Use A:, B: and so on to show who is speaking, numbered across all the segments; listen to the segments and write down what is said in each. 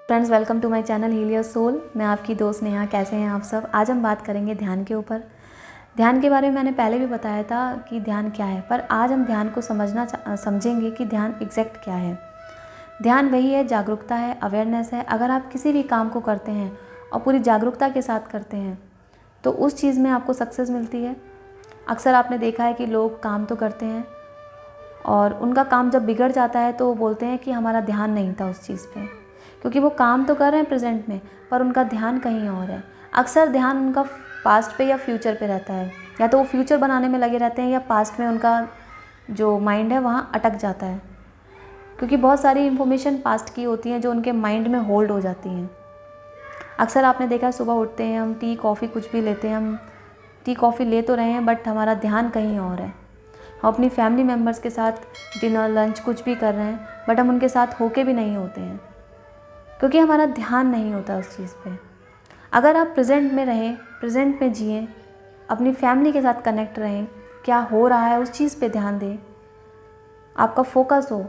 A: Friends, welcome to my channel heal your soul. मैं आपकी दोस्त नेहा। कैसे हैं आप सब? आज हम बात करेंगे ध्यान के ऊपर। ध्यान के बारे में मैंने पहले भी बताया था कि ध्यान क्या है, पर आज हम ध्यान को समझेंगे कि ध्यान एग्जैक्ट क्या है। ध्यान वही है, जागरूकता है, अवेयरनेस है। अगर आप किसी भी काम को करते हैं और पूरी जागरूकता के साथ करते हैं तो उस चीज़ में आपको सक्सेस मिलती है। अक्सर आपने देखा है कि लोग काम तो करते हैं और उनका काम जब बिगड़ जाता है तो वो बोलते हैं कि हमारा ध्यान नहीं था उस चीज़ पे, क्योंकि वो काम तो कर रहे हैं प्रेजेंट में पर उनका ध्यान कहीं और है। अक्सर ध्यान उनका पास्ट पे या फ्यूचर पे रहता है, या तो वो फ्यूचर बनाने में लगे रहते हैं या पास्ट में उनका जो माइंड है वहाँ अटक जाता है, क्योंकि बहुत सारी इन्फॉर्मेशन पास्ट की होती हैं जो उनके माइंड में होल्ड हो जाती हैं। अक्सर आपने देखा है, सुबह उठते हैं, हम टी कॉफ़ी कुछ भी लेते हैं, हम टी कॉफ़ी ले तो रहे हैं बट हमारा ध्यान कहीं और है। हम अपनी फैमिली मेम्बर्स के साथ डिनर लंच कुछ भी कर रहे हैं बट हम उनके साथ होके भी नहीं होते हैं, क्योंकि हमारा ध्यान नहीं होता उस चीज़ पे। अगर आप प्रेजेंट में रहें, प्रेजेंट में जिएं, अपनी फैमिली के साथ कनेक्ट रहें, क्या हो रहा है उस चीज़ पे ध्यान दें, आपका फोकस हो,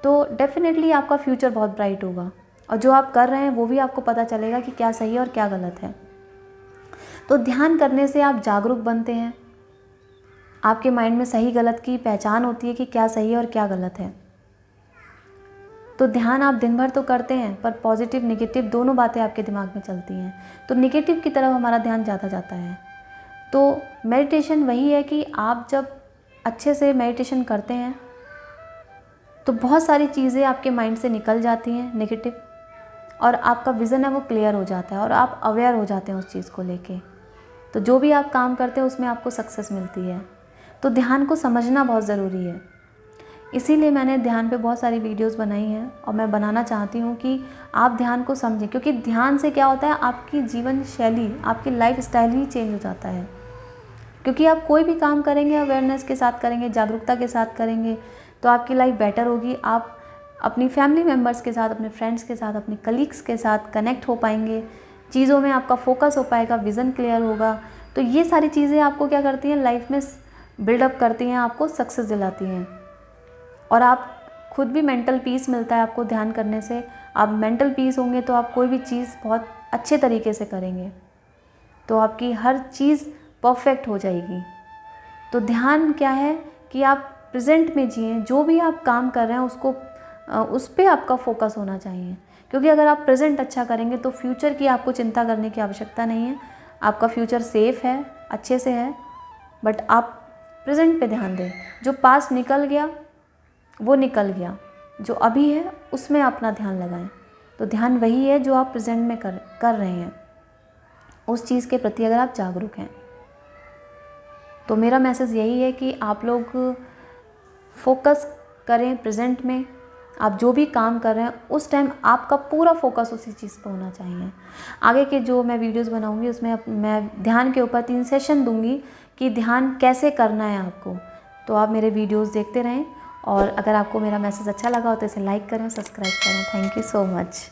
A: तो डेफिनेटली आपका फ्यूचर बहुत ब्राइट होगा और जो आप कर रहे हैं वो भी आपको पता चलेगा कि क्या सही है और क्या गलत है। तो ध्यान करने से आप जागरूक बनते हैं, आपके माइंड में सही गलत की पहचान होती है कि क्या सही है और क्या गलत है। तो ध्यान आप दिन भर तो करते हैं पर पॉजिटिव नेगेटिव दोनों बातें आपके दिमाग में चलती हैं, तो नेगेटिव की तरफ हमारा ध्यान ज़्यादा जाता है। तो मेडिटेशन वही है कि आप जब अच्छे से मेडिटेशन करते हैं तो बहुत सारी चीज़ें आपके माइंड से निकल जाती हैं नेगेटिव, और आपका विज़न है वो क्लियर हो जाता है और आप अवेयर हो जाते हैं उस चीज़ को लेके। तो जो भी आप काम करते हैं उसमें आपको सक्सेस मिलती है। तो ध्यान को समझना बहुत ज़रूरी है, इसीलिए मैंने ध्यान पे बहुत सारी वीडियोस बनाई हैं और मैं बनाना चाहती हूँ कि आप ध्यान को समझें, क्योंकि ध्यान से क्या होता है, आपकी जीवन शैली, आपकी लाइफ स्टाइल ही चेंज हो जाता है। क्योंकि आप कोई भी काम करेंगे अवेयरनेस के साथ करेंगे, जागरूकता के साथ करेंगे तो आपकी लाइफ बेटर होगी। आप अपनी फैमिली मेम्बर्स के साथ, अपने फ्रेंड्स के साथ, अपने कलीग्स के साथ कनेक्ट हो पाएंगे, चीज़ों में आपका फोकस हो पाएगा, विज़न क्लियर होगा। तो ये सारी चीज़ें आपको क्या करती हैं, लाइफ में बिल्डअप करती हैं, आपको सक्सेस दिलाती हैं। और आप खुद भी मेंटल पीस मिलता है आपको ध्यान करने से। आप मेंटल पीस होंगे तो आप कोई भी चीज़ बहुत अच्छे तरीके से करेंगे, तो आपकी हर चीज़ परफेक्ट हो जाएगी। तो ध्यान क्या है कि आप प्रेजेंट में जिएं, जो भी आप काम कर रहे हैं उसको उस पर आपका फोकस होना चाहिए, क्योंकि अगर आप प्रेजेंट अच्छा करेंगे तो फ्यूचर की आपको चिंता करने की आवश्यकता नहीं है। आपका फ्यूचर सेफ है, अच्छे से है, बट आप प्रेजेंट पे ध्यान दें। जो पास्ट निकल गया वो निकल गया, जो अभी है उसमें अपना ध्यान लगाएं। तो ध्यान वही है जो आप प्रेजेंट में कर रहे हैं, उस चीज़ के प्रति अगर आप जागरूक हैं। तो मेरा मैसेज यही है कि आप लोग फोकस करें प्रेजेंट में। आप जो भी काम कर रहे हैं उस टाइम आपका पूरा फोकस उसी चीज़ पर होना चाहिए। आगे के जो मैं वीडियोस बनाऊंगी उसमें मैं ध्यान के ऊपर 3 सेशन दूंगी कि ध्यान कैसे करना है आपको। तो आप मेरे वीडियोस देखते रहें, और अगर आपको मेरा मैसेज अच्छा लगा हो तो इसे लाइक करें, सब्सक्राइब करें। Thank you so much.